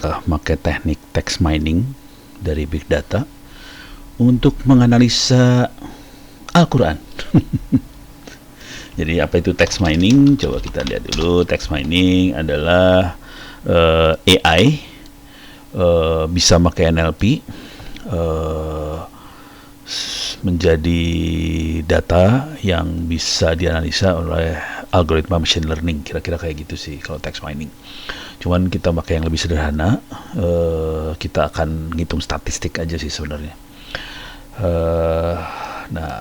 pakai teknik text mining dari big data untuk menganalisa Al-Quran. Jadi apa itu text mining? Coba kita lihat dulu. Text mining adalah AI, bisa pakai NLP, menjadi data yang bisa dianalisa oleh algoritma machine learning. Kira-kira kayak gitu sih kalau text mining. Cuman kita pakai yang lebih sederhana, kita akan ngitung statistik aja sih sebenarnya. Nah,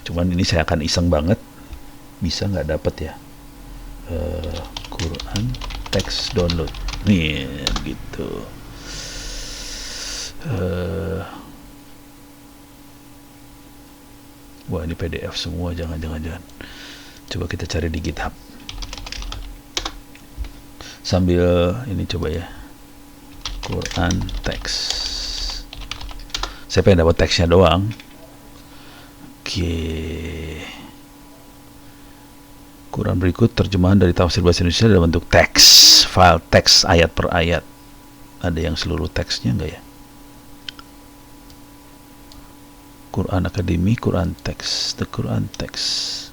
cuman ini saya akan iseng banget. Bisa nggak dapat ya, Quran text download nih gitu. Wah, ini PDF semua, jangan. Coba kita cari di GitHub sambil ini, coba ya, Quran text. Saya pengen dapat teksnya doang. Oke. Quran berikut terjemahan dari tafsir bahasa Indonesia dalam bentuk teks, file teks ayat per ayat. Ada yang seluruh teksnya enggak ya? Quran Akademi, Quran teks, the Quran teks.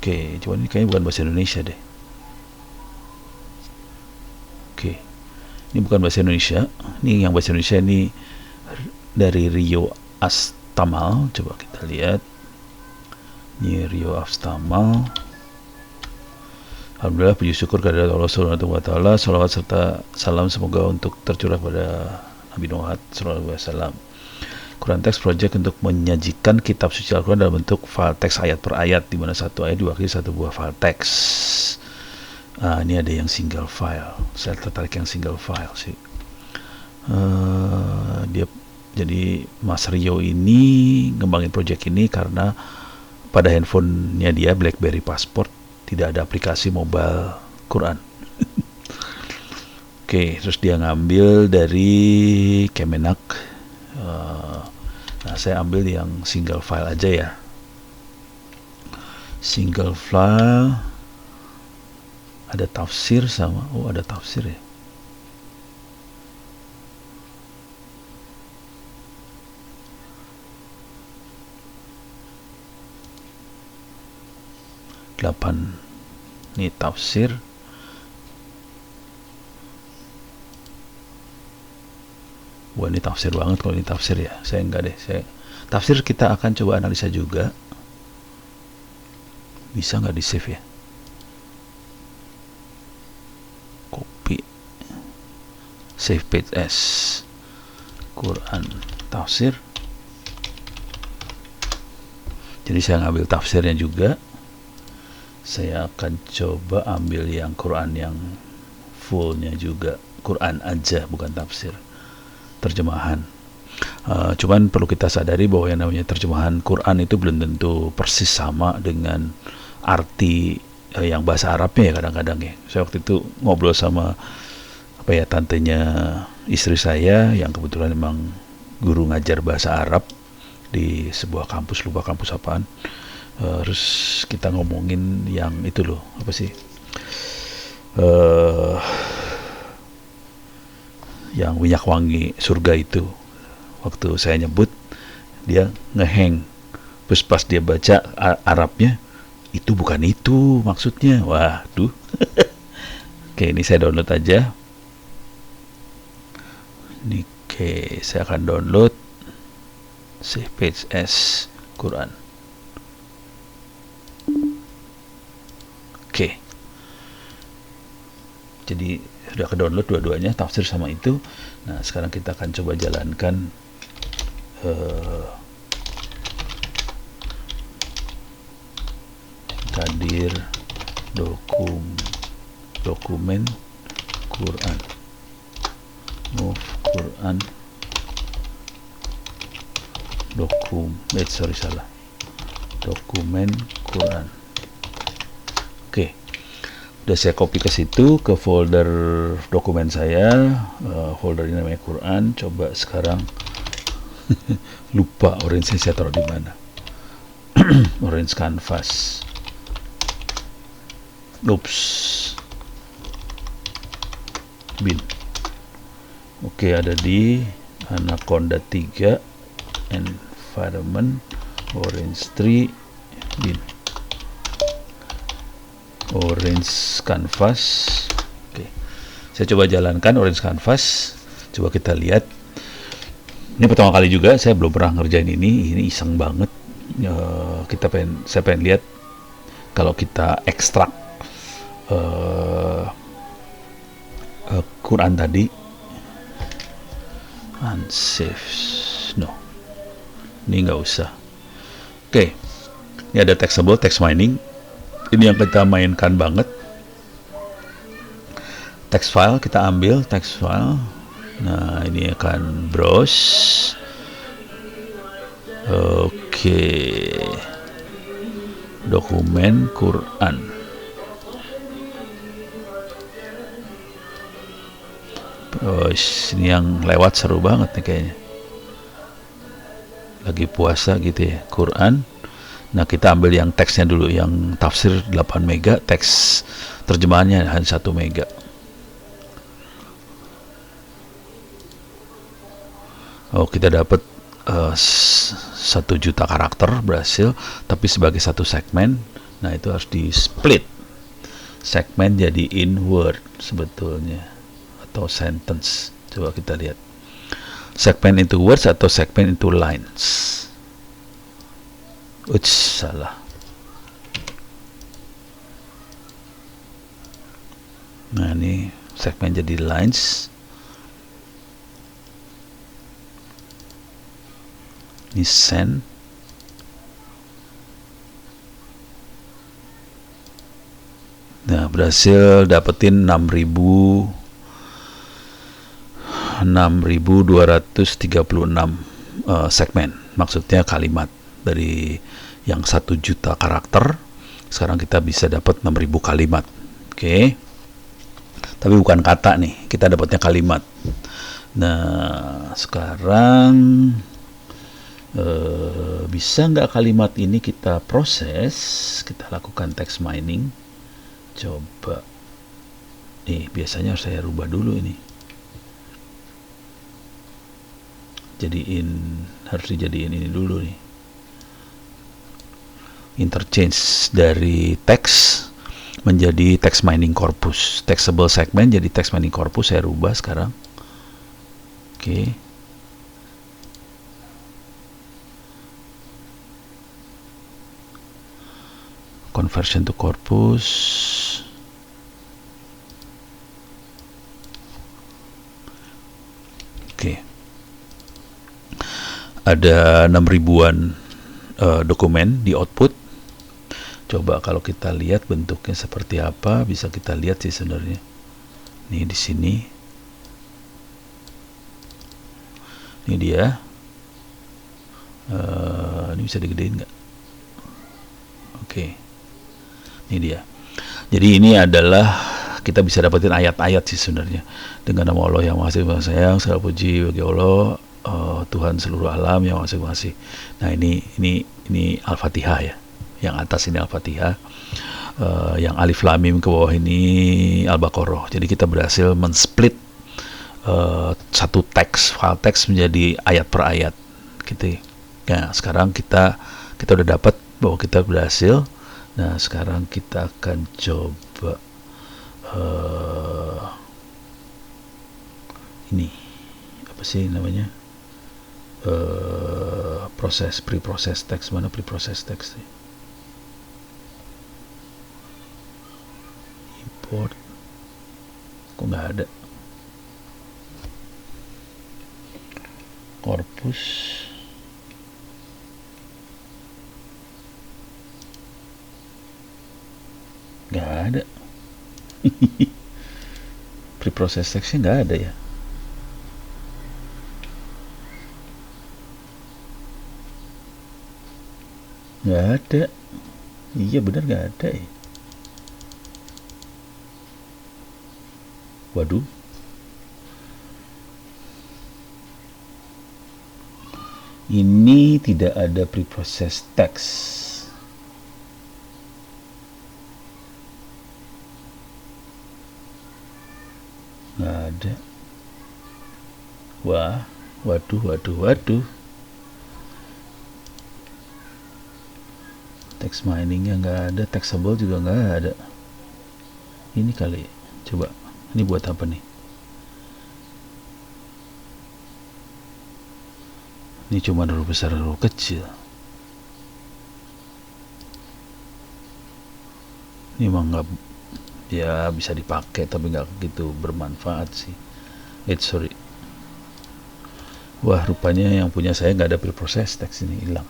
Oke, cuman ini kayaknya bukan bahasa Indonesia deh. Oke, ini bukan bahasa Indonesia. Ini yang bahasa Indonesia ini dari Rio Astamal. Coba kita lihat. Ini Rio Astamal. Alhamdulillah, puji syukur kehadirat Allah Subhanahu wa taala, salawat serta salam semoga untuk tercurah pada Nabi Muhammad sallallahu alaihi wasallam. Quran Text Project untuk menyajikan kitab suci Al-Quran dalam bentuk file teks ayat per ayat, di mana satu ayat diwakili satu buah file teks. Ini ada yang single file. Saya tertarik yang single file sih. Dia jadi Mas Rio ini ngembangin project ini karena pada handphonenya dia, BlackBerry Passport, tidak ada aplikasi mobile Quran. Oke, terus dia ngambil dari Kemenak. Nah, saya ambil yang single file aja ya. Single file, ada tafsir sama, ada tafsir ya. Ini tafsir. Wah, ini tafsir banget kalau ini tafsir ya. Saya enggak deh. Tafsir kita akan coba analisa juga. Bisa nggak di save ya? Copy, save page as Quran tafsir. Jadi saya ngambil tafsirnya juga. Saya akan coba ambil yang Quran yang fullnya juga, Quran aja bukan tafsir, terjemahan. Cuman perlu kita sadari bahwa yang namanya terjemahan Quran itu belum tentu persis sama dengan arti yang bahasa Arabnya ya, kadang-kadang ya. Saya waktu itu ngobrol sama tantenya istri saya yang kebetulan memang guru ngajar bahasa Arab di sebuah kampus, lupa kampus apaan. Terus kita ngomongin yang itu loh, apa sih, yang minyak wangi surga itu. Waktu saya nyebut, dia ngeheng. Terus pas dia baca Arabnya, itu bukan itu maksudnya. Waduh. Oke, ini saya download aja. Ini, oke, saya akan download save page as Quran. Oke. Jadi sudah ke download dua-duanya, tafsir sama itu. Nah, sekarang kita akan coba jalankan hadir dokumen Quran, move Quran dokumen Quran. Oke, udah saya copy ke situ, ke folder dokumen saya. Folder ini namanya Quran. Coba sekarang lupa orange saya taruh di mana. Orange canvas. Oops. Bin. Oke, ada di Anaconda 3, environment, orange 3, bin. Orange canvas. Oke. Saya coba jalankan orange canvas. Coba kita lihat. Ini pertama kali juga, saya belum pernah ngerjain ini iseng banget. Saya pengen lihat kalau kita ekstrak Quran tadi, unsave, no, ini nggak usah. Oke, ini ada text mining. Ini yang kita mainkan banget. Text file kita ambil, text file. Nah, ini akan browse. Oke. Dokumen Quran. Ini yang lewat seru banget nih kayaknya. Lagi puasa gitu ya, Quran. Nah, kita ambil yang teksnya dulu, yang tafsir 8 mega, teks terjemahannya hanya 1 mega. Oh, kita dapat 1 juta karakter berhasil, tapi sebagai satu segmen. Nah, itu harus di split segmen jadi in word sebetulnya, atau sentence. Coba kita lihat, segmen into words atau segmen into lines. Uts, salah. Nah, ini segmen jadi lines. Ini send. Nah, berhasil dapetin 6.236 segmen. Maksudnya kalimat. Dari yang 1 juta karakter, sekarang kita bisa dapat 6.000 kalimat. Oke. Tapi bukan kata nih, kita dapatnya kalimat. Nah, sekarang bisa nggak kalimat ini kita proses, kita lakukan text mining. Coba nih, biasanya saya rubah dulu ini, harus dijadiin ini dulu nih, interchange dari teks menjadi text mining corpus, textable segment jadi text mining corpus. Saya rubah sekarang. Oke. Conversion to corpus. Oke. Ada 6.000-an dokumen di output. Coba kalau kita lihat bentuknya seperti apa, bisa kita lihat sih sebenarnya. Nih di sini. Ini dia. Ini bisa digedein nggak? Oke. Ini dia. Jadi ini adalah kita bisa dapetin ayat-ayat sih sebenarnya. Dengan nama Allah yang Maha Sayang, segala puji bagi Allah, Tuhan seluruh alam yang Maha Pengasih. Nah, ini Al-Fatihah ya. Yang atas ini Al-Fatihah. Yang Alif Lam Mim ke bawah ini Al-Baqarah. Jadi kita berhasil men-split satu file teks menjadi ayat per ayat gitu. Nah, sekarang kita udah dapat bahwa kita berhasil. Nah, sekarang kita akan coba ini apa sih namanya, pre-process text. Mana pre-process text nih? Import, kok nggak ada? Corpus, nggak ada. Pre-process textnya nggak ada ya. Nggak ada. Iya benar, nggak ada ya. Waduh. Ini tidak ada pre-process text. nggak ada. Wah, waduh. Text miningnya nggak ada, taxable juga nggak ada. Ini kali, coba. Ini buat apa nih? Ini cuma huruf besar, huruf kecil. Ini emang nggak, ya bisa dipakai tapi nggak begitu bermanfaat sih. Sorry. Wah, rupanya yang punya saya nggak ada preprocess text, ini hilang.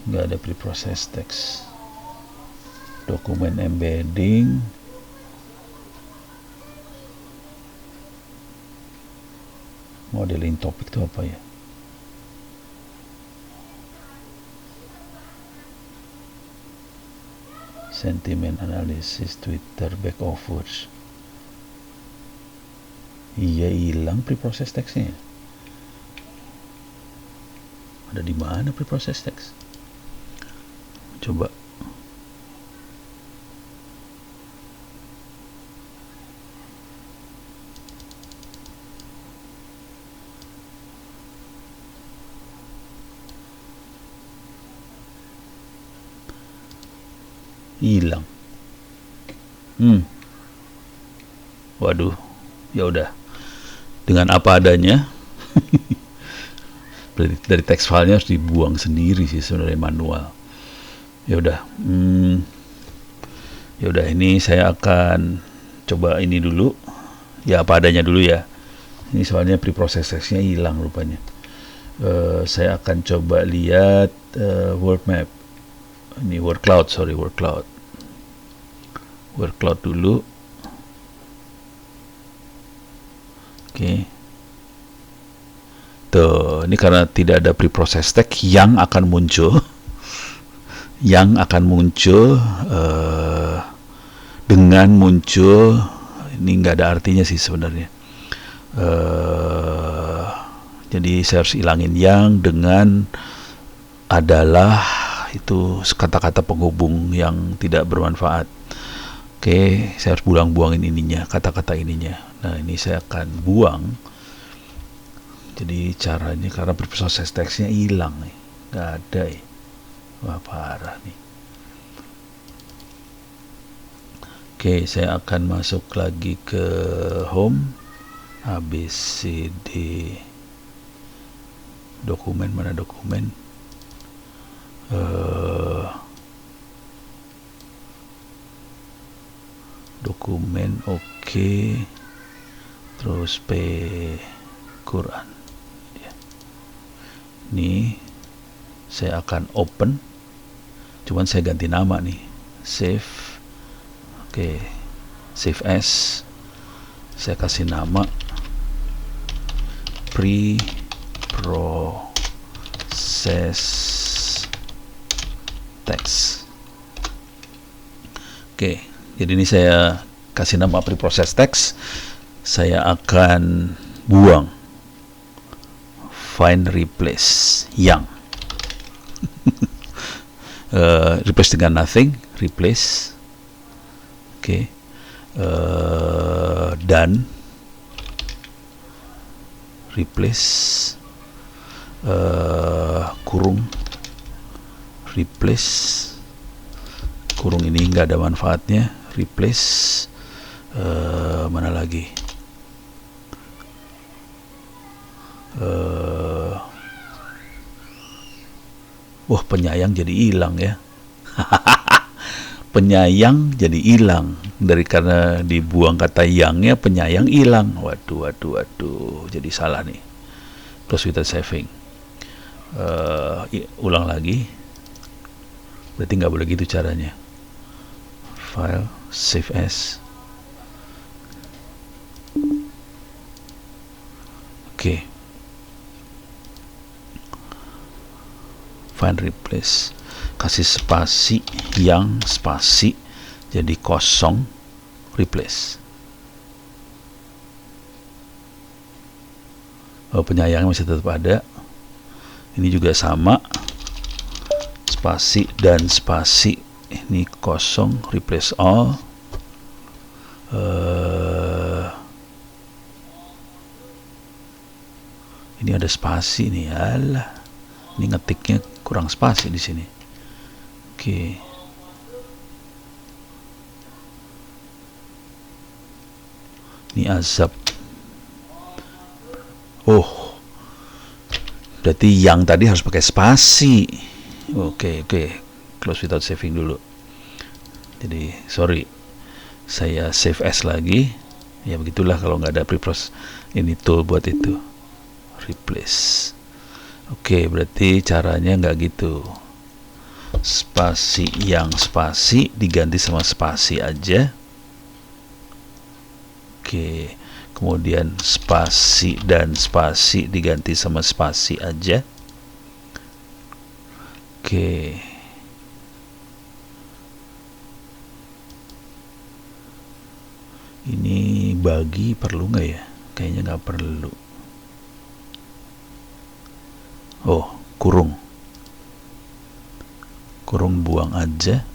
Nggak ada preprocess text. Dokumen embedding. Modeling topik itu apa ya? Sentiment analysis, Twitter, back offers. Iya, hilang preprocess textnya. Ada di mana preprocess text? Coba. Hilang. Waduh, ya udah. Dengan apa adanya. Dari text filenya harus dibuang sendiri sih sebenarnya, manual. Ya udah. Ya udah, ini saya akan coba ini dulu. Ya apa adanya dulu ya. Ini soalnya preprocess text-nya hilang rupanya. Saya akan coba lihat word map. Ini word cloud dulu. Oke. Tuh, ini karena tidak ada preprocess text yang akan muncul dengan muncul ini nggak ada artinya sih sebenarnya. Jadi saya harus hilangin yang dengan adalah, itu kata-kata penghubung yang tidak bermanfaat. Oke, saya harus buangin ininya, kata-kata ininya. Nah, ini saya akan buang. Jadi caranya, karena preprocess text-nya hilang nih, nggak ada ya. Wah, parah nih. Oke, saya akan masuk lagi ke home, ABCD, dokumen, mana dokumen? Dokumen, oke. Terus P Quran ya. Ini saya akan open, cuman saya ganti nama nih, save. Oke, save as. Saya kasih nama preprocess text. Oke, jadi ini saya kasih nama preprocess text. Saya akan buang, find replace yang replace dengan nothing, replace. Oke. Dan replace, kurung, replace, kurung ini nggak ada manfaatnya, replace, mana lagi, wah, penyayang jadi hilang ya. Penyayang jadi hilang dari karena dibuang kata yangnya, penyayang hilang. Waduh, jadi salah nih. Close without saving. Ulang lagi. Berarti nggak boleh gitu caranya. File, save as. Oke. Find replace. Kasih spasi, yang spasi jadi kosong, replace. Penyayangnya masih tetap ada. Ini juga sama, spasi dan spasi, ini kosong, replace all. Ini ada spasi nih, alah. Ini ngetiknya kurang spasi di sini. Oke. Ini azab. Oh, berarti yang tadi harus pakai spasi. Oke. Close without saving dulu. Jadi sorry, saya save as lagi. Ya begitulah kalau nggak ada preprocess ini tool buat itu. Replace. Oke, berarti caranya nggak gitu. Spasi yang spasi diganti sama spasi aja. Oke, kemudian spasi dan spasi diganti sama spasi aja. Oke. Ini bagi perlu nggak ya? Kayaknya nggak perlu. Oh, kurung buang aja.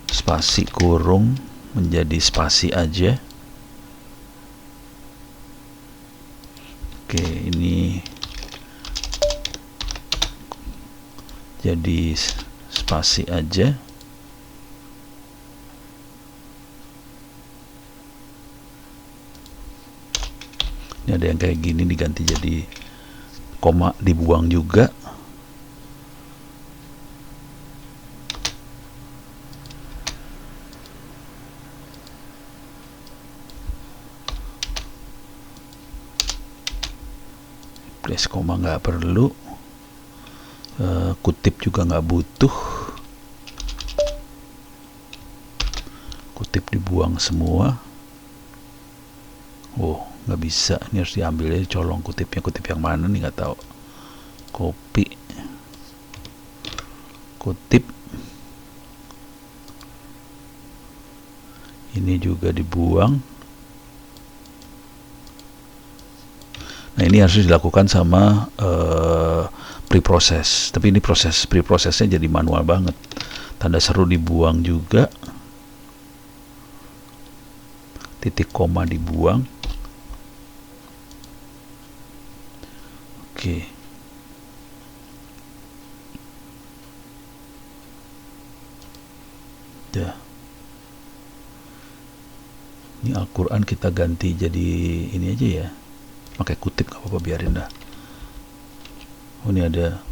Spasi kurung menjadi spasi aja. Oke, ini jadi spasi aja. Ini ada yang kayak gini diganti jadi koma, dibuang juga. Place koma nggak perlu. Kutip juga nggak butuh. Kutip dibuang semua. Oh, nggak bisa. Ini harus diambil ya, colong kutipnya. Kutip yang mana nih nggak tahu. Copy. Kutip. Ini juga dibuang. Nah, ini harus dilakukan sama preprocess. Tapi ini preprocessnya jadi manual banget. Tanda seru dibuang juga. Titik koma dibuang. Oke. Dah. Ini Al-Quran kita ganti jadi ini aja ya. Pakai kutip gak apa-apa, biarin dah. Oh, ini ada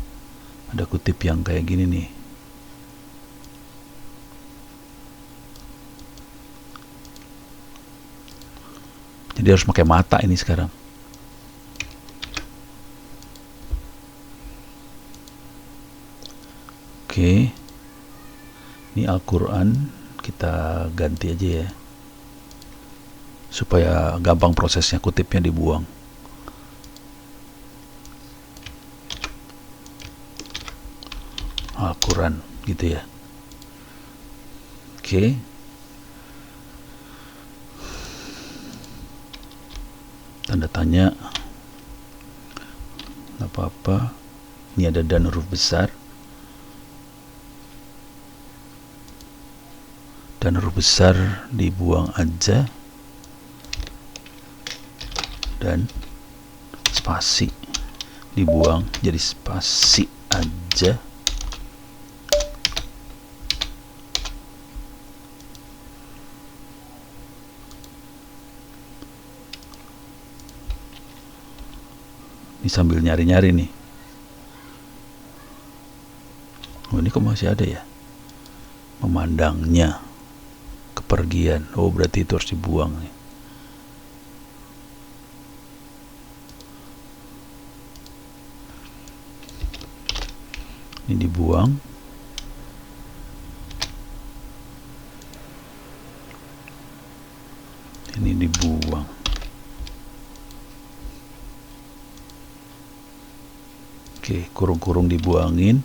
kutip yang kayak gini nih. Jadi harus pakai mata ini sekarang. Oke. Ini Al-Quran kita ganti aja ya, supaya gampang prosesnya, kutipnya dibuang. Al-Quran gitu ya. Oke. Tanda tanya nggak apa-apa. Ini ada dan huruf besar. Dan huruf besar dibuang aja. Dan spasi dibuang jadi spasi aja. Ini sambil nyari-nyari nih. Oh, ini kok masih ada ya? Memandangnya. Kepergian. Oh, berarti itu harus dibuang nih. Ini dibuang. Ini dibuang. Oke, kurung-kurung dibuangin.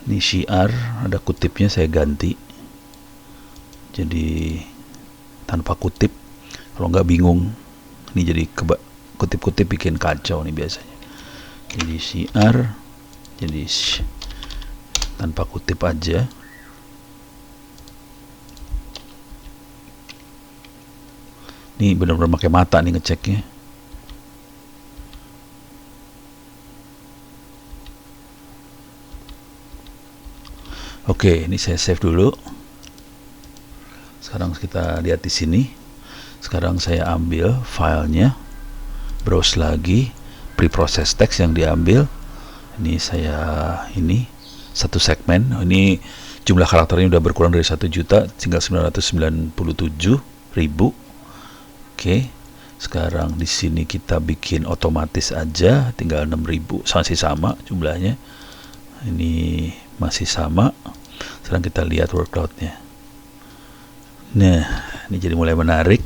Ini syiar, ada kutipnya saya ganti. Jadi tanpa kutip, kalau nggak bingung. Ini jadi kutip-kutip bikin kacau nih biasanya. Jadi syiar, jadi tanpa kutip aja. Ini benar-benar pakai mata nih ngeceknya. Oke, ini saya save dulu. Sekarang kita lihat di sini. Sekarang saya ambil filenya, browse lagi, preprocess text yang diambil. Ini saya satu segmen. Ini jumlah karakternya udah berkurang dari 1 juta, tinggal 997.000. Oke, sekarang di sini kita bikin otomatis aja, tinggal 6.000, masih sama jumlahnya. Ini masih sama. Sekarang kita lihat workload-nya. Nah, ini jadi mulai menarik.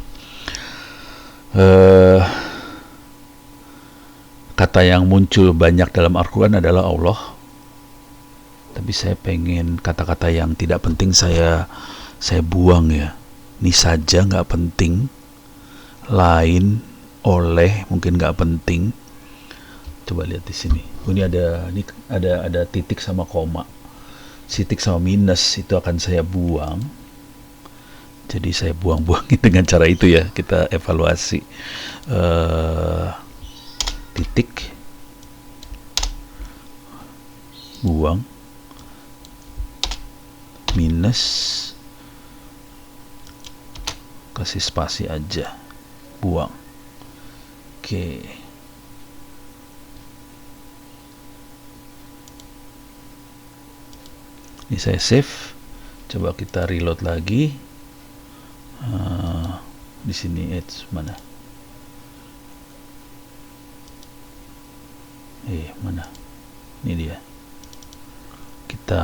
Kata yang muncul banyak dalam Al-Quran adalah Allah. Tapi saya pengen kata-kata yang tidak penting saya buang ya. Ini saja nggak penting. Lain, oleh, mungkin nggak penting. Coba lihat di sini. Ini ada titik sama koma. Titik sama minus itu akan saya buang. Jadi saya buang-buangin dengan cara itu ya. Kita evaluasi. Titik, buang, minus, kasih spasi aja, buang. Oke. Ini saya save. Coba kita reload lagi. Di sini mana? Mana? Ini dia. Kita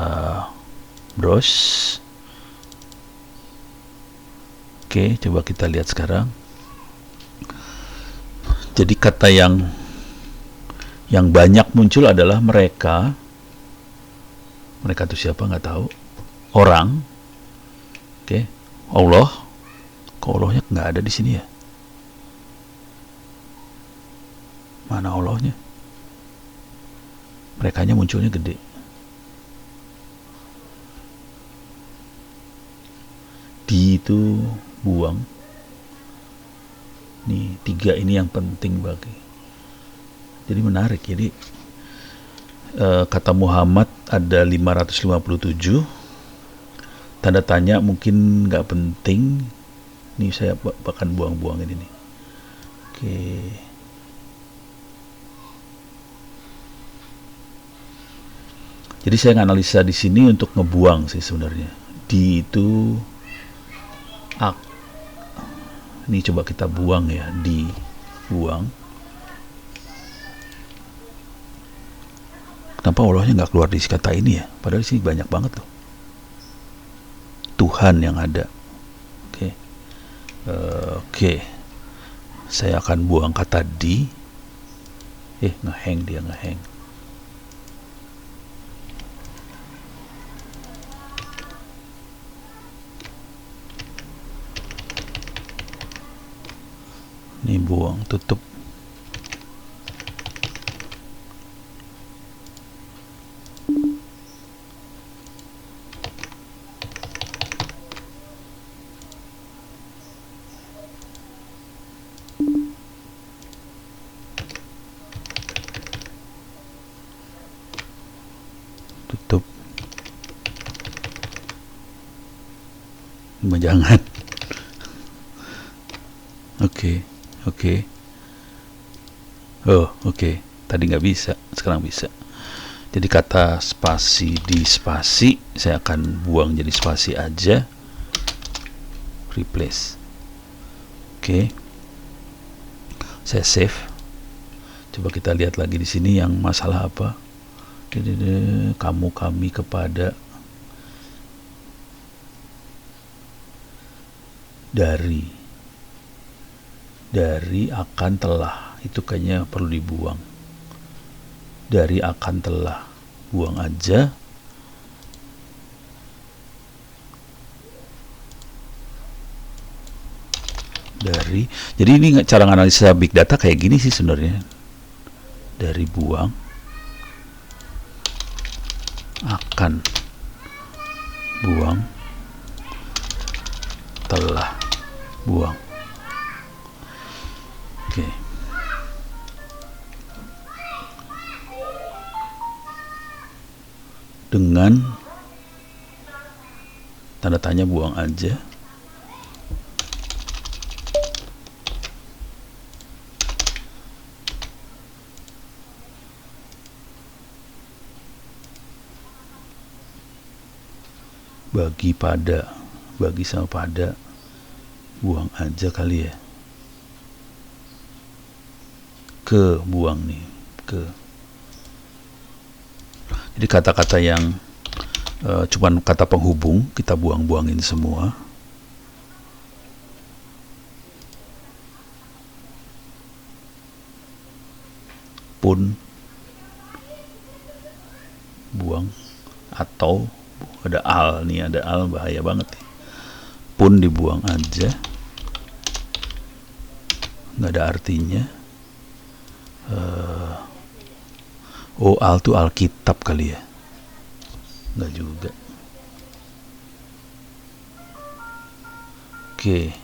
browse. Oke, coba kita lihat sekarang. Jadi kata yang banyak muncul adalah mereka. Mereka itu siapa nggak tahu. Orang. Oke, Allah. Kok Allahnya nggak ada di sini ya? Mana Allahnya? Merekanya munculnya gede. Di itu buang. Nih 3 ini yang penting bagi. Jadi menarik. Jadi kata Muhammad ada 557. Tanda tanya mungkin nggak penting. Nih saya bahkan buang-buangin ini. Oke. Jadi saya nganalisa di sini untuk ngebuang sih sebenarnya. Di itu ini coba kita buang ya, dibuang. Kenapa Allahnya nggak keluar di kata ini ya? Padahal di sini banyak banget loh. Tuhan yang ada. Oke. Oke. Saya akan buang kata di. Ngehang dia ngehang. Ini buang, tutup. Tutup. Jangan. Oke. Oke. Tadi nggak bisa, sekarang bisa. Jadi kata spasi di spasi, saya akan buang jadi spasi aja. Replace. Oke. Saya save. Coba kita lihat lagi di sini yang masalah apa. Kamu, kami, kepada, dari, akan, telah. Itu kayaknya perlu dibuang. Dari, akan, telah, buang aja. Dari, jadi ini cara analisa big data kayak gini sih sebenarnya. Dari, buang, akan, buang, telah buang. Oke. Dengan tanda tanya buang aja. Bagi pada, bagi sama pada, buang aja kali ya. Ke buang nih, ke. Jadi kata-kata yang cuman kata penghubung kita buang-buangin semua. Pun buang, atau ada al nih, ada al bahaya banget nih. Pun dibuang aja, nggak ada artinya. Oh, al tuh Alkitab kali ya? Nggak juga. Oke.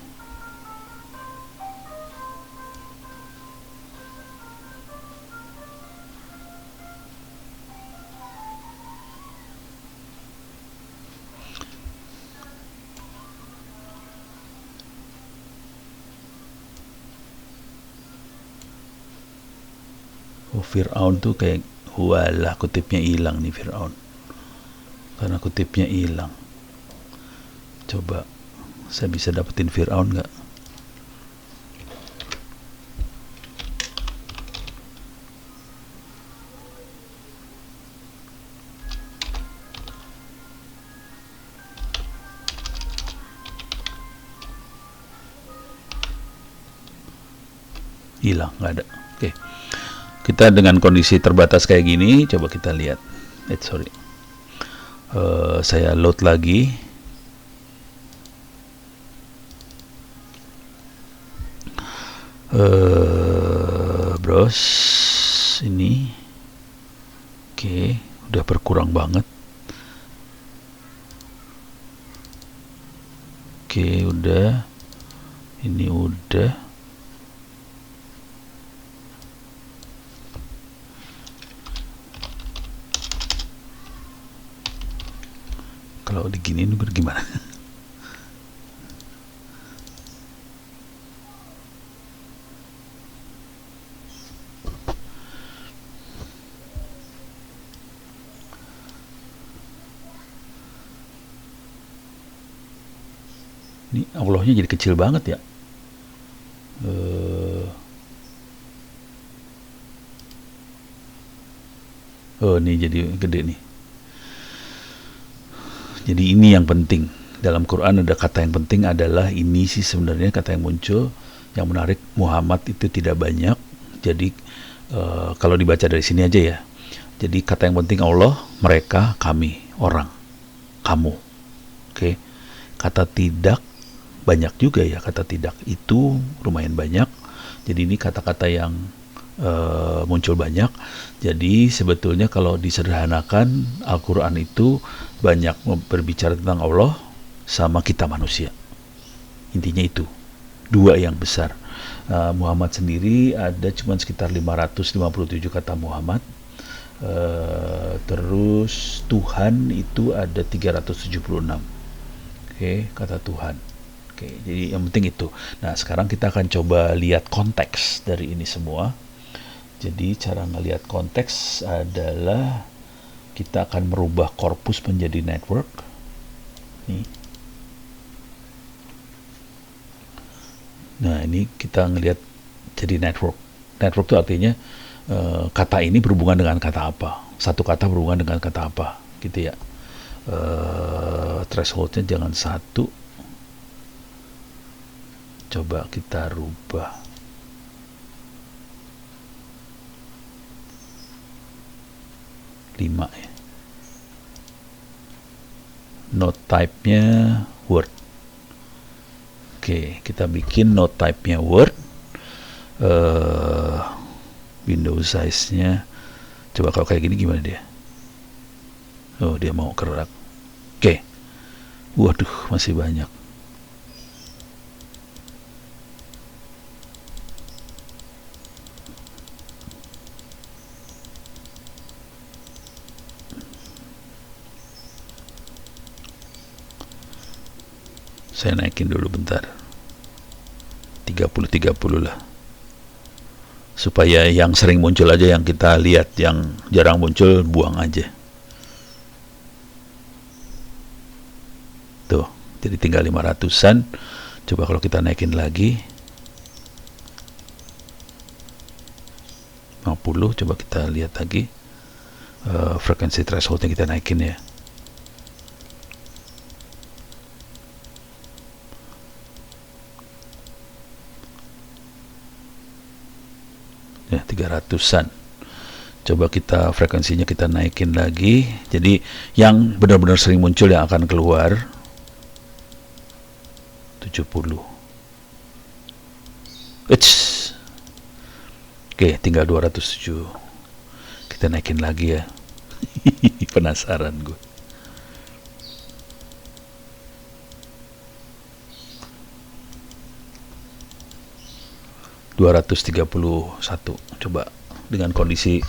Oh, Fir'aun tuh kayak, walah, kutipnya hilang nih Fir'aun. Karena kutipnya hilang. Coba saya bisa dapetin Fir'aun nggak? Hilang, nggak ada. Oke. Kita dengan kondisi terbatas kayak gini, coba kita lihat. Saya load lagi. Bros, ini. Oke, udah berkurang banget. Oke, udah. Ini udah. Kalau diginiin gimana? Ini Allahnya jadi kecil banget ya. Oh, ini jadi gede nih. Jadi ini yang penting. Dalam Quran ada kata yang penting adalah ini sih sebenarnya kata yang muncul. Yang menarik, Muhammad itu tidak banyak. Jadi kalau dibaca dari sini aja ya. Jadi kata yang penting Allah, mereka, kami, orang, kamu. Oke. Kata tidak banyak juga ya, kata tidak itu lumayan banyak. Jadi ini kata-kata yang muncul banyak. Jadi sebetulnya kalau disederhanakan, Al-Quran itu banyak berbicara tentang Allah sama kita manusia. Intinya itu dua yang besar. Muhammad sendiri ada cuma sekitar 557 kata Muhammad. Terus Tuhan itu ada 376. Oke, kata Tuhan. Oke, jadi yang penting itu. Nah, sekarang kita akan coba lihat konteks dari ini semua. Jadi cara ngelihat konteks adalah kita akan merubah korpus menjadi network. Nih. Nah, ini kita ngelihat jadi network. Network itu artinya kata ini berhubungan dengan kata apa. Satu kata berhubungan dengan kata apa, gitu ya. Thresholdnya jangan 1. Coba kita rubah. Ya. Node type-nya Word. Oke, kita bikin node type-nya Word. Window size-nya, coba kalau kayak gini gimana dia? Oh, dia mau gerak. Oke, Waduh, masih banyak. Saya naikin dulu bentar. 30 lah. Supaya yang sering muncul aja yang kita lihat, yang jarang muncul buang aja. Tuh, jadi tinggal 500-an. Coba kalau kita naikin lagi 50, coba kita lihat lagi frekuensi thresholdnya kita naikin ya. Ya, 300-an. Coba kita frekuensinya kita naikin lagi. Jadi yang benar-benar sering muncul yang akan keluar 70. Oke, tinggal 207. Kita naikin lagi ya. Penasaran gue. $231. Coba dengan kondisi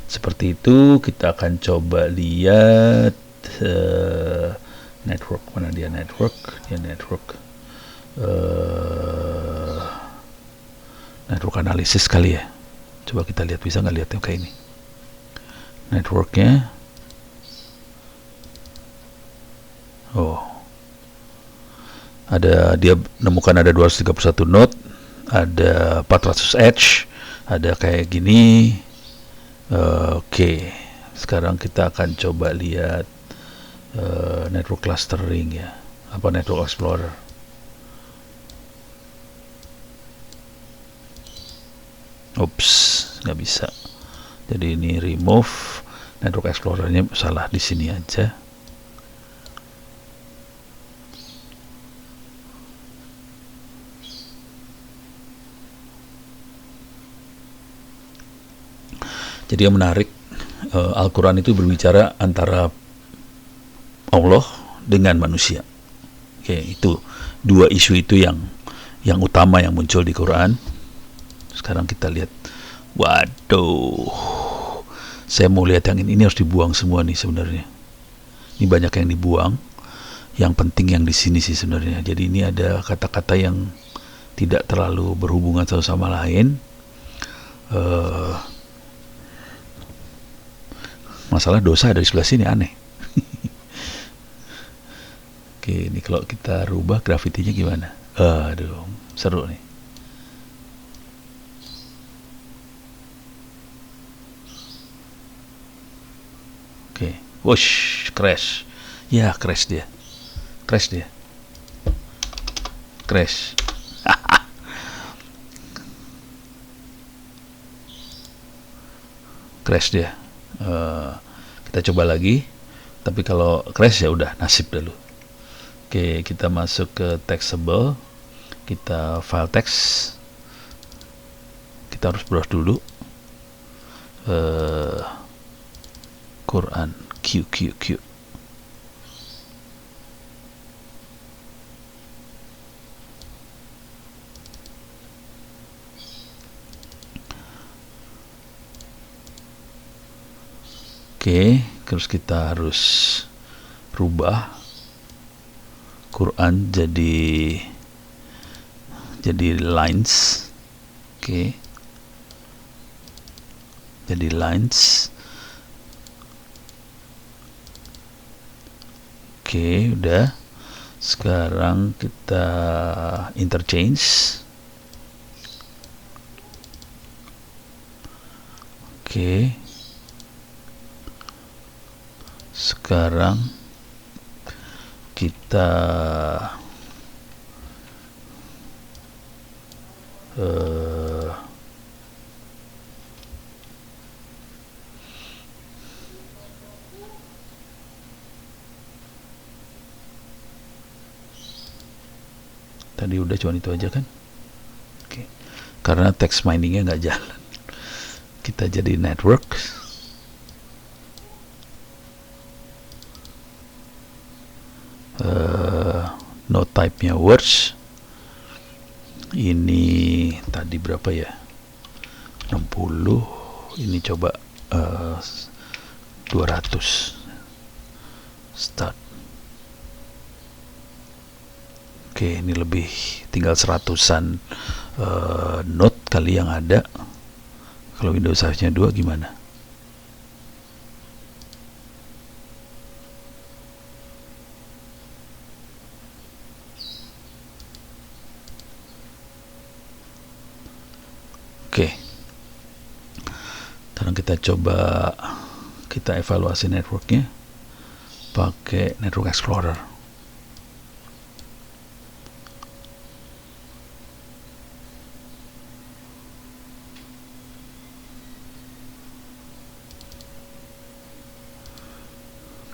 seperti itu kita akan coba lihat network. Mana dia network? Dia network. Network analisis kali ya. Coba kita lihat, bisa nggak lihat yang kayak ini networknya. Oh, ada, dia menemukan ada 231 node, ada 400 edge, ada kayak gini. Oke, sekarang kita akan coba lihat network clustering ya, apa network explorer. Ups, nggak bisa. Jadi ini remove network explorernya, salah di sini aja. Jadi yang menarik, Al-Quran itu berbicara antara Allah dengan manusia. Oke, itu dua isu itu yang utama yang muncul di Quran. Sekarang kita lihat. Waduh, saya mau lihat yang ini harus dibuang semua nih sebenarnya. Ini banyak yang dibuang. Yang penting yang di sini sih sebenarnya. Jadi ini ada kata-kata yang tidak terlalu berhubungan satu sama lain. Masalah dosa ada di sebelah sini, aneh. Oke, ini kalau kita rubah grafitinya gimana? Aduh, seru nih. Oke, wush, crash. Ya, crash dia. Crash dia. Crash. Crash dia. Kita coba lagi. Tapi kalau crash ya udah nasib dulu. Oke, kita masuk ke Taxable. Kita file text. Kita harus browse dulu. Quran Q. Oke, terus kita harus rubah Quran jadi lines. Oke. Jadi lines. Oke, udah. Sekarang kita interchange. Oke. Sekarang kita tadi udah cuma itu aja kan. Oke. Karena text miningnya nggak jalan, kita jadi network. Node type-nya words. Ini tadi berapa ya? 60. Ini coba 200. Start. Oke, ini lebih tinggal 100-an node kali yang ada. Kalau Windows size-nya 2 gimana? Oke. Sekarang kita coba kita evaluasi networknya pakai Network Explorer.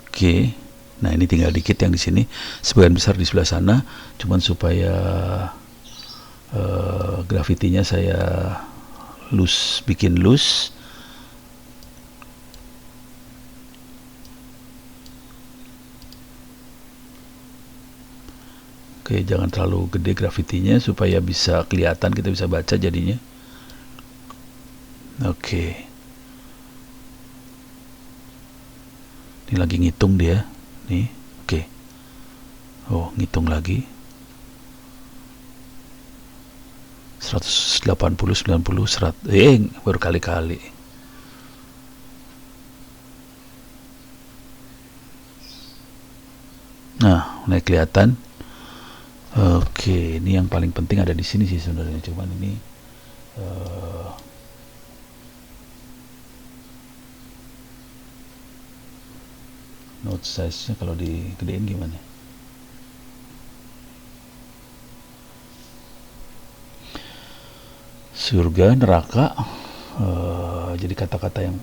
Oke, nah ini tinggal dikit yang di sini, sebagian besar di sebelah sana. Cuman supaya grafitinya saya bikin loose. Oke, jangan terlalu gede grafitinya supaya bisa kelihatan, kita bisa baca jadinya. Oke. Ini lagi ngitung dia. Nih, oke. Oh, ngitung lagi. 180, 90, 100. Baru kali-kali. Nah, mulai kelihatan. Oke, ini yang paling penting ada di sini sih sebenarnya. Cuman ini node size-nya kalau digedein gimana? Surga, neraka. Jadi kata-kata yang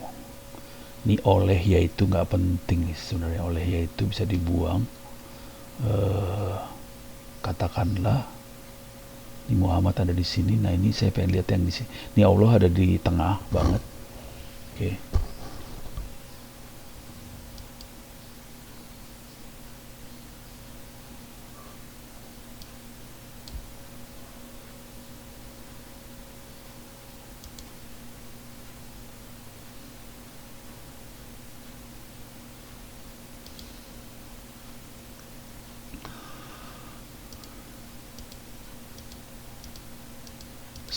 ini oleh yaitu nggak penting sebenarnya. Oleh yaitu bisa dibuang. Katakanlah ini Muhammad ada di sini. Nah, ini saya pengen lihat yang di sini. Ini Allah ada di tengah banget. Oke.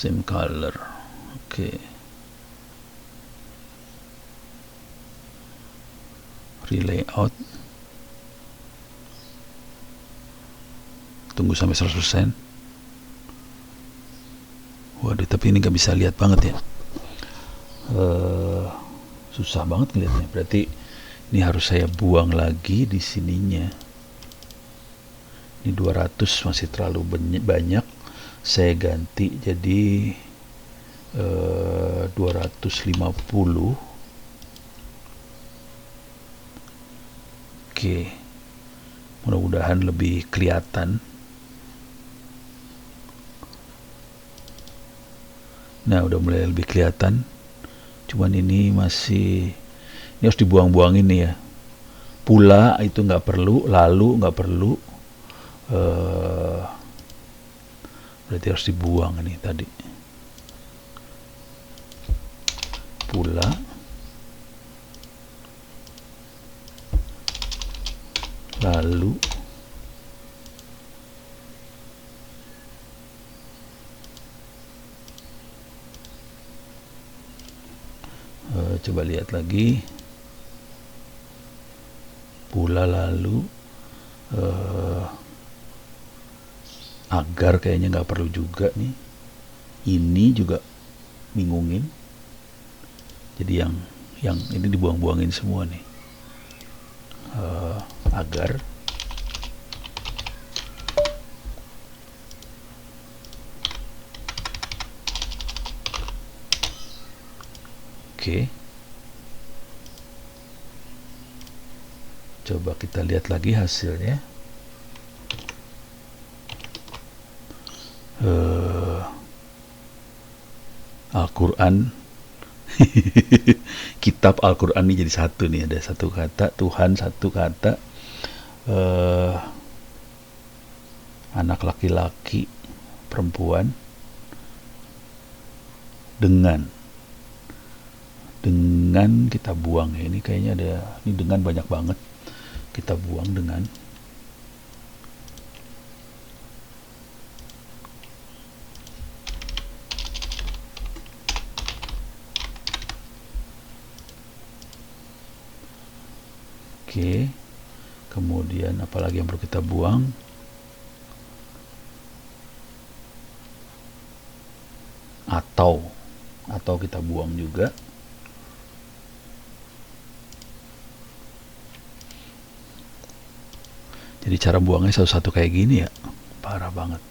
Same color. Oke. Relayout. Tunggu sampai 100%. Waduh, tapi ini nggak bisa lihat banget ya. Susah banget ngeliatnya. Berarti ini harus saya buang lagi di sininya. Ini 200 masih terlalu banyak. Saya ganti jadi 250. Oke, mudah-mudahan lebih kelihatan. Nah, udah mulai lebih kelihatan. Cuman ini masih, ini harus dibuang-buang ini ya. Pula itu nggak perlu, lalu nggak perlu. Berarti harus dibuang ini tadi. Pula. Lalu. Coba lihat lagi. Pula lalu. Agar kayaknya nggak perlu juga nih. Ini juga bingungin. Jadi yang ini dibuang-buangin semua nih. Agar. Oke. Coba kita lihat lagi hasilnya. Al-Quran. Kitab Al-Quran ini jadi satu nih, ada satu kata Tuhan, satu kata anak laki-laki, perempuan, dengan kita buang ya. Ini kayaknya ada, ini dengan banyak banget, kita buang dengan. Oke, kemudian apalagi yang perlu kita buang? Atau kita buang juga. Jadi cara buangnya satu-satu kayak gini ya, parah banget.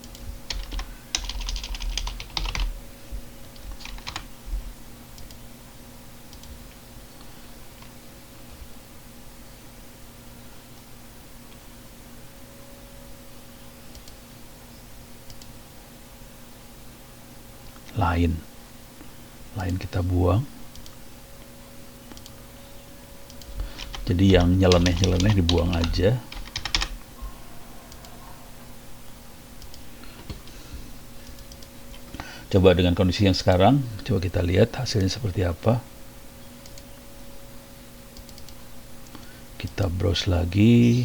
Lain kita buang. Jadi yang nyeleneh dibuang aja. Coba dengan kondisi yang sekarang, coba kita lihat hasilnya seperti apa. Kita browse lagi.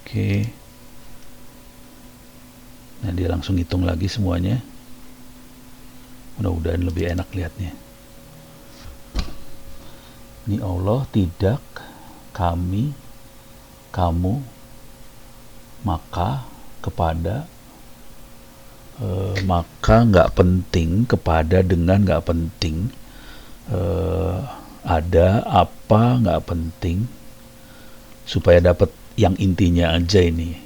Oke. Nah, dia langsung hitung lagi semuanya. Mudah-mudahan lebih enak lihatnya. Ini Allah, tidak, kami, kamu, maka, kepada, maka nggak penting, kepada, dengan nggak penting, ada, apa nggak penting, supaya dapat yang intinya aja ini.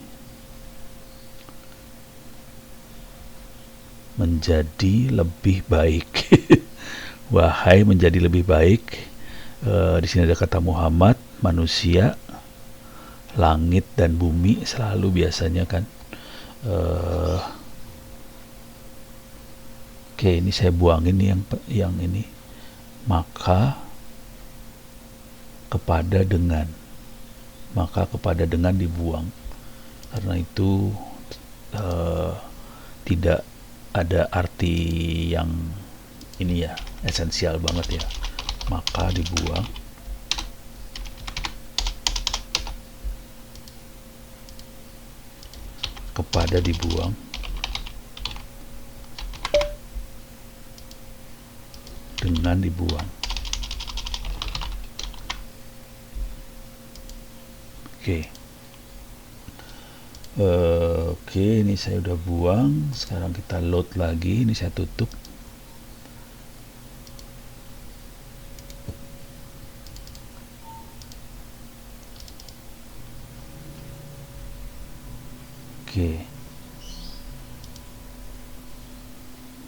Menjadi lebih baik. Wahai menjadi lebih baik. Di sini ada kata Muhammad, manusia, langit dan bumi, selalu biasanya kan. Oke, ini saya buangin yang ini. Maka kepada dengan. Maka kepada dengan dibuang. Karena itu tidak ada arti yang ini ya, esensial banget ya. Maka dibuang. Kepada dibuang. Dengan dibuang. Oke. Oke, ini saya udah buang. Sekarang kita load lagi. Ini saya tutup. Oke.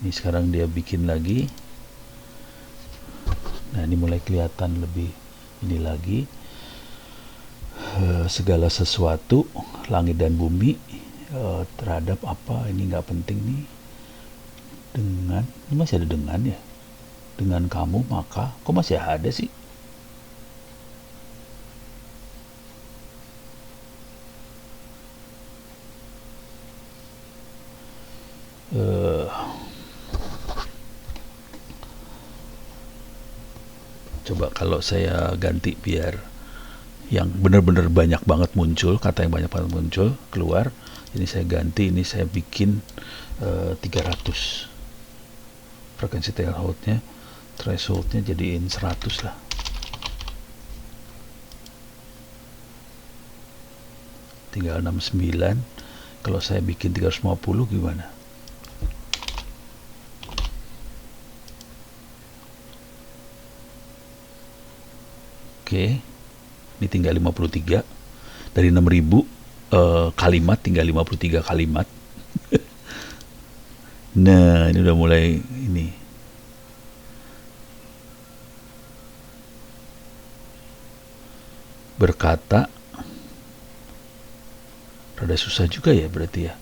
Ini sekarang dia bikin lagi. Nah, ini mulai kelihatan lebih ini lagi. Segala sesuatu, langit dan bumi, terhadap apa, ini nggak penting nih. Dengan, ini masih ada dengan ya. Dengan kamu, maka, kok masih ada sih? Coba kalau saya ganti biar yang benar-benar banyak banget muncul, kata yang banyak banget muncul keluar. Ini saya ganti, ini saya bikin 300 frekuensi thresholdnya jadiin 100 lah. Tinggal 69. Kalau saya bikin 350 gimana? Oke, ini tinggal 53. Dari 6000 kalimat tinggal 53 kalimat. Nah, ini udah mulai ini. Berkata, rada susah juga ya berarti ya.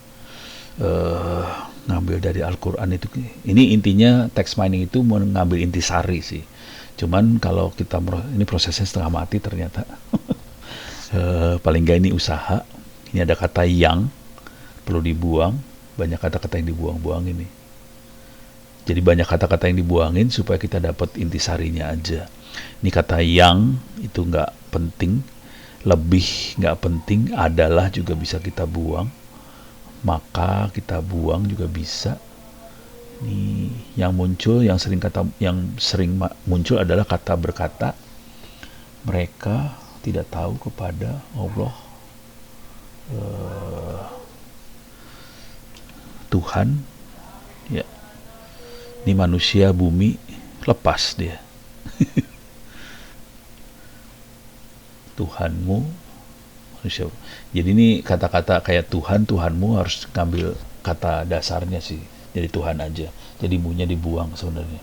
Ngambil dari Al-Quran itu. Ini intinya text mining itu mengambil intisari sih. Cuman kalau kita, ini prosesnya setengah mati ternyata. Paling nggak ini usaha. Ini ada kata yang perlu dibuang, banyak kata-kata yang dibuang-buang ini. Jadi banyak kata-kata yang dibuangin supaya kita dapat intisarinya aja. Ini kata yang itu nggak penting, lebih nggak penting, adalah juga bisa kita buang, maka kita buang juga bisa. Ini yang muncul, yang sering muncul adalah kata berkata, mereka tidak tahu kepada Allah, Tuhan, ya. Ini manusia bumi lepas dia. Tuhanmu manusia. Jadi ini kata-kata kayak Tuhan, Tuhanmu harus ngambil kata dasarnya sih. Jadi Tuhan aja. Jadi munya dibuang sebenarnya.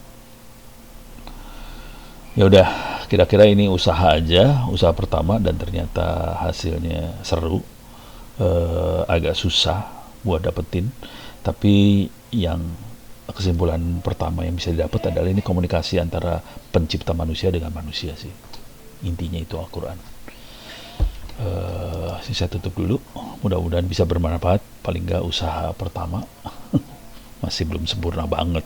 Ya udah, kira-kira ini usaha aja, usaha pertama, dan ternyata hasilnya seru. Agak susah buat dapetin, tapi yang kesimpulan pertama yang bisa didapat adalah ini komunikasi antara pencipta manusia dengan manusia sih. Intinya itu Al-Quran. Saya tutup dulu, mudah-mudahan bisa bermanfaat. Paling nggak usaha pertama. Masih belum sempurna banget